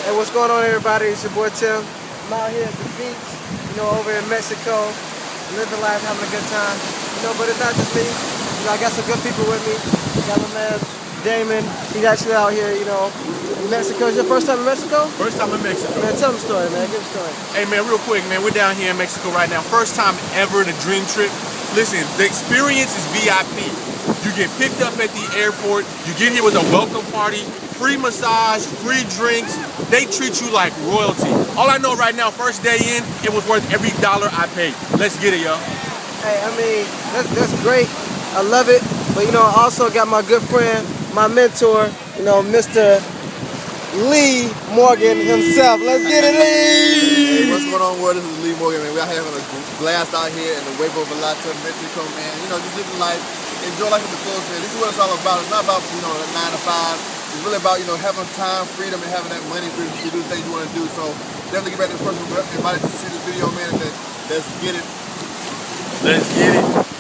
Hey, what's going on, everybody? It's your boy Tim. I'm out here at the beach, over in Mexico, living life, having a good time. But it's not just me. I got some good people with me. Got my man Damon. He's actually out here, in Mexico. Is your first time in Mexico? First time in Mexico. Man, tell the story, man. Give the story. Hey, man, real quick, man. We're down here in Mexico right now. First time ever in a dream trip. Listen, the experience is VIP. You get picked up at the airport. You get here with a welcome party, free massage, free drinks. They treat you like royalty. All I know right now, first day in, it was worth every dollar I paid. Let's get it, y'all. Hey, that's great. I love it. But, I also got my good friend, my mentor, Mr. Lee Morgan himself. Let's get it, Lee! Hey, what's going on, world? This is Lee Morgan, man. We're having a blast out here in the Huevo Vallarta, Mexico, man. Just living life, enjoy life with the clothes, man. This is what it's all about. It's not about, the 9 to 5. It's really about, having time, freedom, and having that money to do the things you want to do. So definitely get back to the person who invited you to see this video, man. And let's get it. Let's get it.